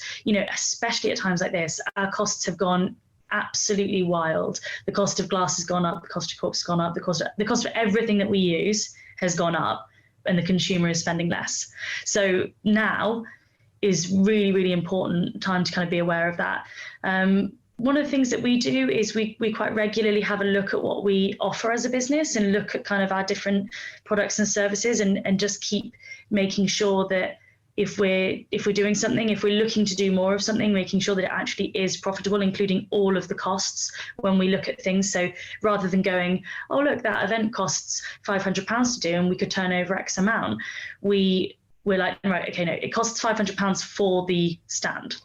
H: especially at times like this, our costs have gone absolutely wild. The cost of glass has gone up, the cost of corks has gone up, the cost of everything that we use has gone up, and the consumer is spending less. So now is really, really important time to kind of be aware of that. One of the things that we do is we quite regularly have a look at what we offer as a business and look at kind of our different products and services, and just keep making sure that if we're doing something, if we're looking to do more of something, making sure that it actually is profitable, including all of the costs when we look at things. So rather than going, oh, look, that event costs £500 to do and we could turn over X amount, we're like, right, okay, no, it costs £500 for the stand.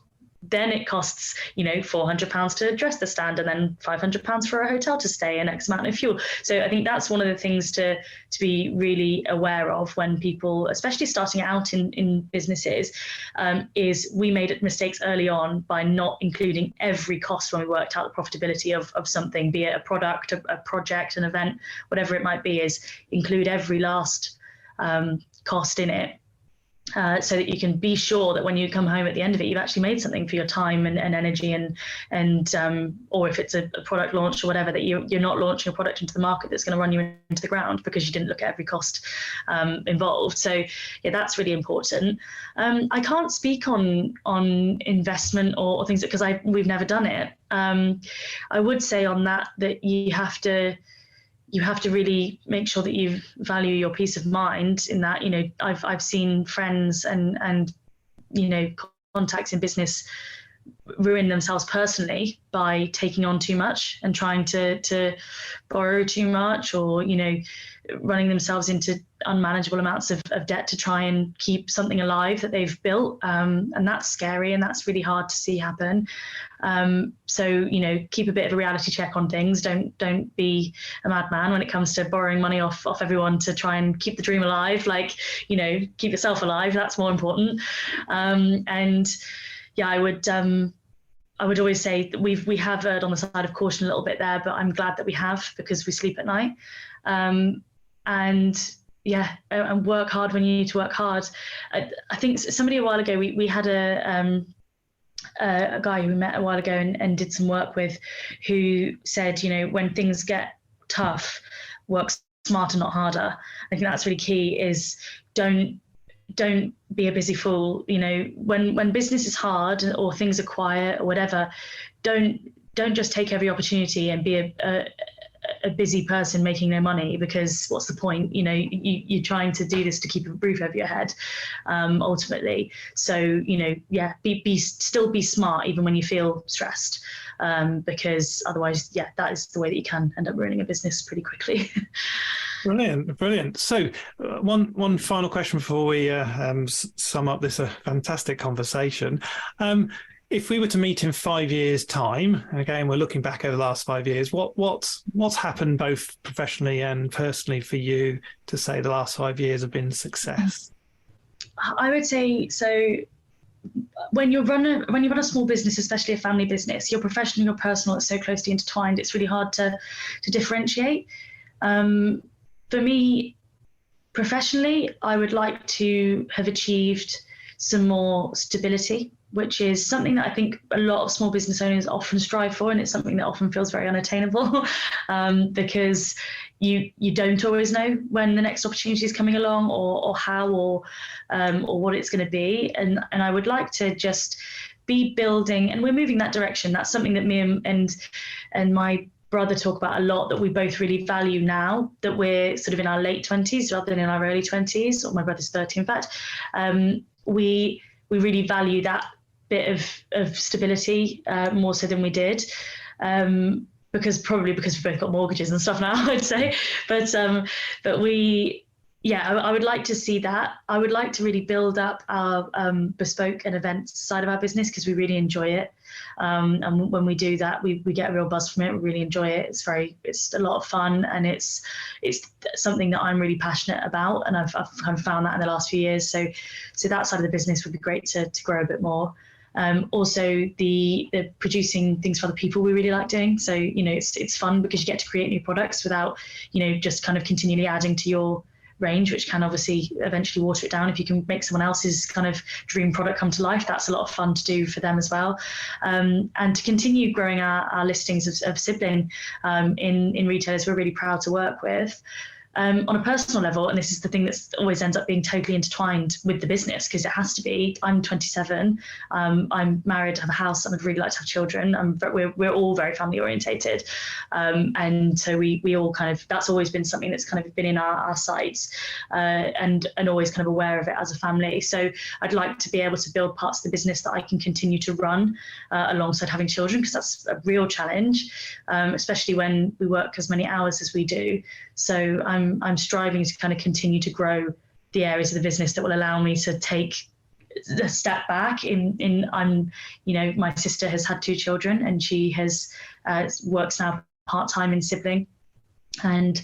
H: Then it costs, £400 to address the stand, and then £500 for a hotel to stay and X amount of fuel. So I think that's one of the things to be really aware of when people, especially starting out in businesses, is we made mistakes early on by not including every cost when we worked out the profitability of something, be it a product, a project, an event, whatever it might be, is include every last cost in it. So that you can be sure that when you come home at the end of it, you've actually made something for your time and energy, and or if it's a product launch or whatever, that you're not launching a product into the market that's going to run you into the ground because you didn't look at every cost involved. So yeah, that's really important. I can't speak on investment or things because we've never done it. I would say on that you have to really make sure that you value your peace of mind in that, I've seen friends and contacts in business ruin themselves personally by taking on too much and trying to borrow too much, or, running themselves into unmanageable amounts of debt to try and keep something alive that they've built. And that's scary, and that's really hard to see happen. So, keep a bit of a reality check on things. Don't be a madman when it comes to borrowing money off everyone to try and keep the dream alive. Keep yourself alive. That's more important. And yeah, I would always say that we have erred on the side of caution a little bit there, but I'm glad that we have, because we sleep at night. And work hard when you need to work hard. I think somebody a while ago, we had a guy who we met a while ago and did some work with, who said, when things get tough, work smarter, not harder. I think that's really key, is don't be a busy fool. When business is hard or things are quiet or whatever, don't just take every opportunity and be a busy person making no money, because what's the point? You're trying to do this to keep a roof over your head, ultimately. So still be smart even when you feel stressed, because otherwise, that is the way that you can end up ruining a business pretty quickly.
G: Brilliant. So one final question before we sum up this fantastic conversation. If we were to meet in 5 years' time, again, we're looking back over the last 5 years, what's happened both professionally and personally for you to say the last 5 years have been success?
H: I would say, so when you run a small business, especially a family business, your professional and your personal are so closely intertwined, it's really hard to differentiate. For me, professionally, I would like to have achieved some more stability, which is something that I think a lot of small business owners often strive for, and it's something that often feels very unattainable, because you don't always know when the next opportunity is coming along, or how, or what it's going to be. And I would like to just be building, and we're moving that direction. That's something that me and my brother talk about a lot, that we both really value now that we're sort of in our late 20s rather than in our early 20s, or my brother's 30 in fact. We really value that bit of stability more so than we did, because we've both got mortgages and stuff now, I'd say. But we Yeah, I would like to see that. I would like to really build up our bespoke and events side of our business, because we really enjoy it. And when we do that, we get a real buzz from it. We really enjoy it. It's a lot of fun, and it's something that I'm really passionate about, and I've kind of found that in the last few years. So that side of the business would be great to grow a bit more. Also, the producing things for other people we really like doing. So it's fun because you get to create new products without just kind of continually adding to your range, which can obviously eventually water it down. If you can make someone else's kind of dream product come to life, that's a lot of fun to do for them as well. And to continue growing our listings of Sibling in retailers we're really proud to work with. On a personal level, and this is the thing that always ends up being totally intertwined with the business, because it has to be. I'm 27. I'm married, have a house, and I'd really like to have children. But we're all very family orientated, and so we all kind of, that's always been something that's kind of been in our sights, and always kind of aware of it as a family. So I'd like to be able to build parts of the business that I can continue to run alongside having children, because that's a real challenge, especially when we work as many hours as we do. So I'm striving to kind of continue to grow the areas of the business that will allow me to take a step back. My sister has had 2 children, and she works now part-time in Sibling, and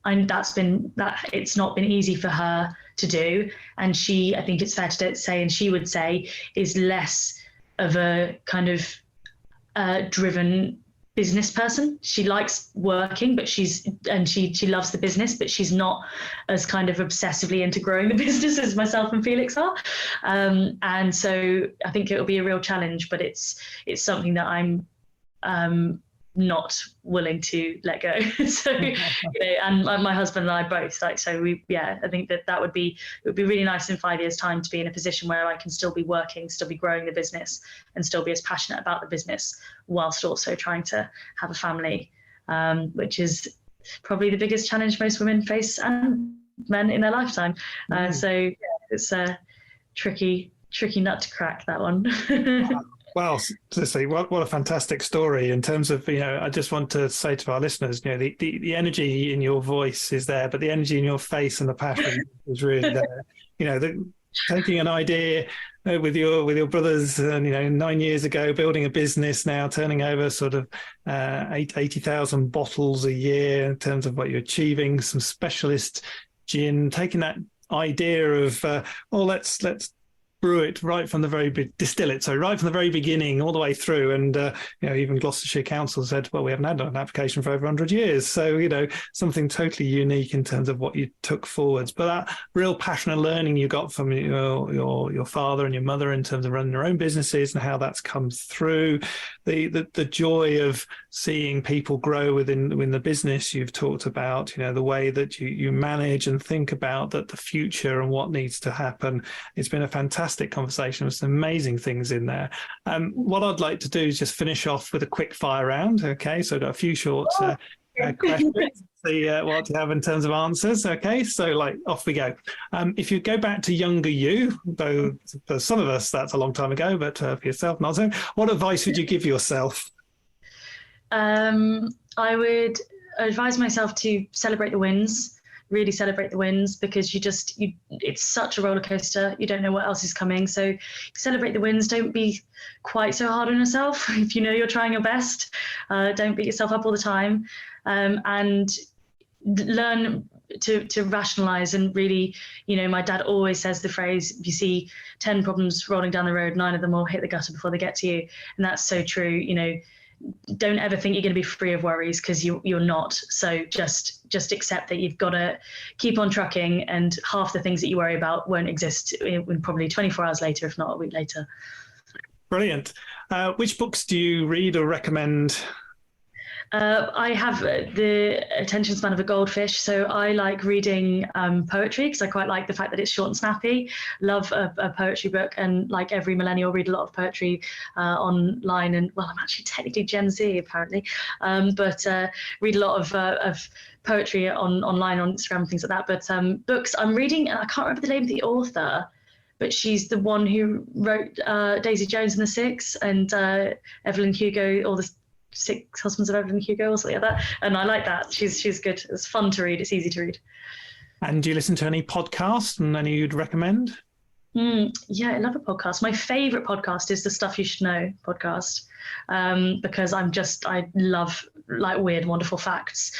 H: it's not been easy for her to do. And she, I think it's fair to say, and she would say, is less of a kind of driven business person. She likes working, but she loves the business, but she's not as kind of obsessively into growing the business as myself and Felix are. And so I think it'll be a real challenge, but it's something that I'm not willing to let go. So, and my husband and I both, I think that it would be really nice in 5 years' time to be in a position where I can still be working, still be growing the business, and still be as passionate about the business, whilst also trying to have a family, which is probably the biggest challenge most women face, and men, in their lifetime. So it's a tricky nut to crack, that one.
G: Well, Cicely, what a fantastic story in terms of, I just want to say to our listeners, the energy in your voice is there, but the energy in your face and the passion is really there. Taking an idea with your brothers, 9 years ago, building a business now, turning over sort of 80,000 bottles a year in terms of what you're achieving, some specialist gin, taking that idea of, let's brew it right from the right from the very beginning all the way through. And even Gloucestershire Council said, well, we haven't had an application for over 100 years. So something totally unique in terms of what you took forwards. But that real passion and learning you got from your father and your mother in terms of running their own businesses and how that's come through, the joy of seeing people grow within the business you've talked about, the way that you manage and think about the future and what needs to happen. It's been a fantastic conversation with some amazing things in there. What I'd like to do is just finish off with a quick fire round. Okay, so I've got a few short questions. See what you have in terms of answers. Okay, so off we go. If you go back to younger you, though for some of us that's a long time ago, but for yourself, not so, what advice would you give yourself?
H: I would advise myself to celebrate the wins. Really celebrate the wins, because it's such a roller coaster. You don't know what else is coming. So celebrate the wins. Don't be quite so hard on yourself. If you're trying your best, don't beat yourself up all the time, and learn to rationalize. And really, my dad always says the phrase, if you see 10 problems rolling down the road, 9 of them will hit the gutter before they get to you. And that's so true. Don't ever think you're going to be free of worries, because you're not. So just accept that you've got to keep on trucking, and half the things that you worry about won't exist in probably 24 hours later, if not a week later. Brilliant. Which books do you read or recommend? I have the attention span of a goldfish, so I like reading poetry, because I quite like the fact that it's short and snappy. Love a poetry book, and like every millennial, read a lot of poetry online. And well, I'm actually technically Gen Z apparently, but read a lot of poetry online on Instagram and things like that. But books I'm reading, and I can't remember the name of the author, but she's the one who wrote Daisy Jones and the Six, and Evelyn Hugo, or the Six Husbands of Evelyn Hugo, or something like that. And I like that. She's good. It's fun to read. It's easy to read.
G: And do you listen to any podcasts and any you'd recommend?
H: Yeah, I love a podcast. My favorite podcast is the Stuff You Should Know podcast, because I love like weird, wonderful facts.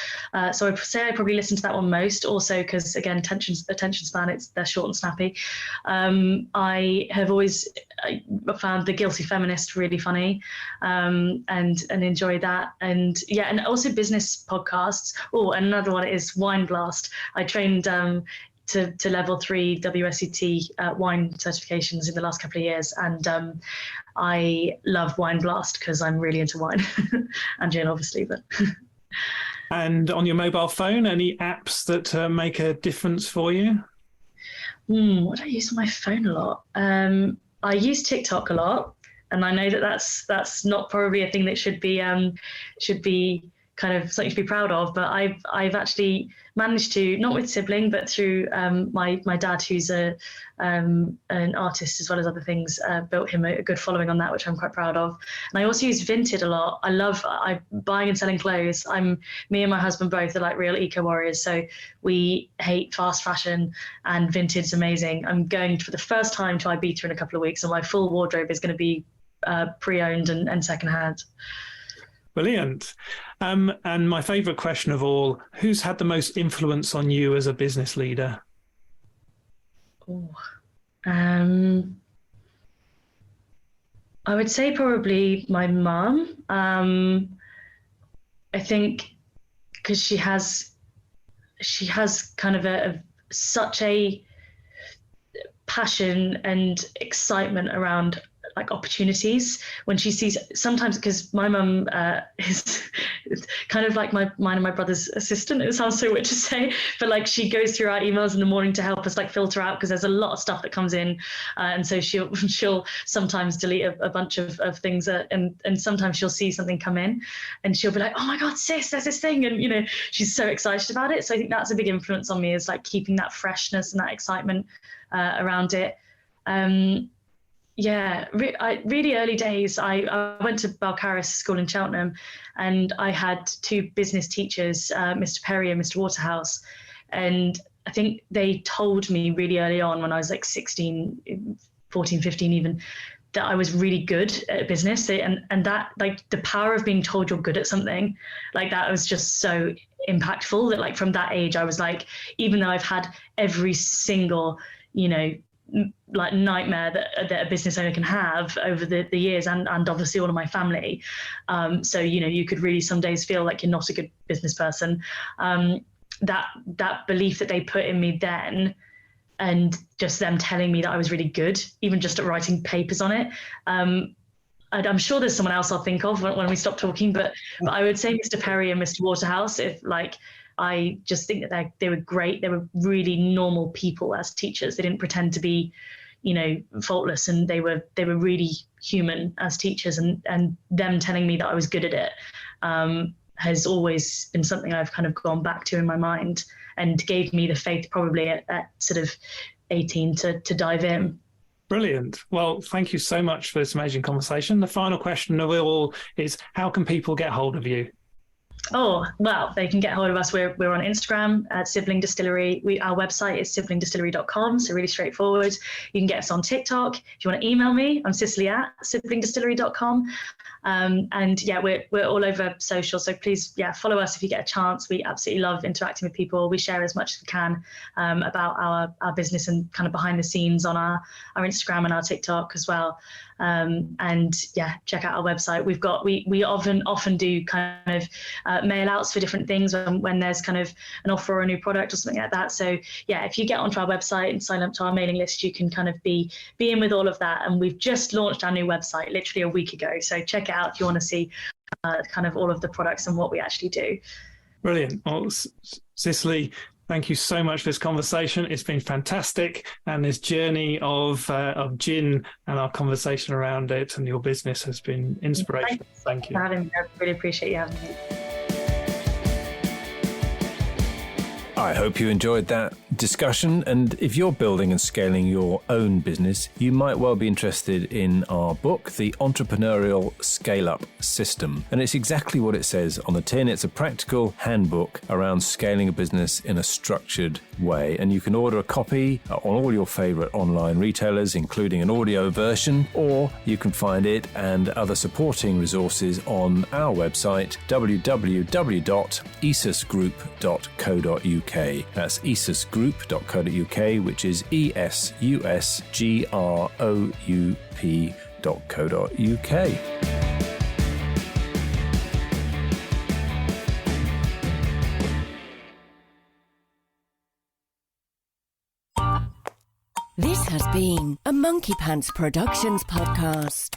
H: So I'd say I probably listen to that one most. Also, because again, attention span, they're short and snappy. I have always found The Guilty Feminist really funny, and enjoy that. And yeah, and also business podcasts. Oh, and another one is Wine Blast. I trained to level 3 WSET wine certifications in the last couple of years. And I love Wine Blast because I'm really into wine and gin, obviously. But
G: And on your mobile phone, any apps that make a difference for you?
H: What do I use on my phone a lot? I use TikTok a lot. And I know that's not probably a thing that should be kind of something to be proud of, but I've actually managed to, not with Sibling, but through my dad, who's an artist as well as other things, built him a good following on that, which I'm quite proud of. And I also use Vinted a lot. I love buying and selling clothes. Me and my husband both are like real eco warriors, so we hate fast fashion, and Vinted's amazing. I'm going for the first time to Ibiza in a couple of weeks, and my full wardrobe is going to be pre-owned and secondhand.
G: Brilliant. And my favourite question of all, who's had the most influence on you as a business leader?
H: I would say probably my mum. I think because she has kind of such a passion and excitement around like opportunities when she sees, sometimes because my mum is kind of like mine and my brother's assistant. It sounds so weird to say, but like she goes through our emails in the morning to help us like filter out, because there's a lot of stuff that comes in, and so she'll sometimes delete a bunch of things and sometimes she'll see something come in and she'll be like, oh my god, sis, there's this thing, and she's so excited about it. So I think that's a big influence on me, is like keeping that freshness and that excitement around it. Yeah, really early days, I went to Balcarres School in Cheltenham, and I had 2 business teachers, Mr. Perry and Mr. Waterhouse. And I think they told me really early on, when I was like 16, 14, 15 even, that I was really good at business. And that, like, the power of being told you're good at something, like that was just so impactful, that like from that age, I was like, even though I've had every single, like nightmare that a business owner can have over the years, and obviously all of my family. So, you could really some days feel like you're not a good business person. That belief that they put in me then, and just them telling me that I was really good, even just at writing papers on it. I'm sure there's someone else I'll think of when we stop talking, but I would say Mr. Perry and Mr. Waterhouse, if like, I just think that they were great. They were really normal people as teachers. They didn't pretend to be, faultless, and they were really human as teachers. And them telling me that I was good at it has always been something I've kind of gone back to in my mind, and gave me the faith probably at sort of 18 to dive in.
G: Brilliant. Well, thank you so much for this amazing conversation. The final question of it all is, how can people get hold of you?
H: Oh, well, they can get hold of us. We're on Instagram at Sibling Distillery. Our website is siblingdistillery.com, so really straightforward. You can get us on TikTok. If you want to email me, I'm Cicely at siblingdistillery.com. And yeah, we're all over social, so please, follow us if you get a chance. We absolutely love interacting with people. We share as much as we can about our business and kind of behind the scenes on our Instagram and our TikTok as well. And yeah, check out our website. We often do kind of mail outs for different things when there's kind of an offer or a new product or something like that. So yeah, if you get onto our website and sign up to our mailing list, you can kind of be in with all of that. And we've just launched our new website literally a week ago. So check it out if you want to see kind of all of the products and what we actually do. Brilliant. Well, Cicely, thank you so much for this conversation. It's been fantastic. And this journey of gin and our conversation around it and your business has been inspirational. Thank you for having me. I really appreciate you having me.
F: I hope you enjoyed that discussion, and if you're building and scaling your own business, you might well be interested in our book, The Entrepreneurial Scale-Up System. And it's exactly what it says on the tin. It's a practical handbook around scaling a business in a structured way. And you can order a copy on all your favorite online retailers, including an audio version, or you can find it and other supporting resources on our website, www.esusgroup.co.uk. That's esusgroup.co.uk, which is esusgroup.co.uk.
I: This has been a Monkey Pants Productions podcast.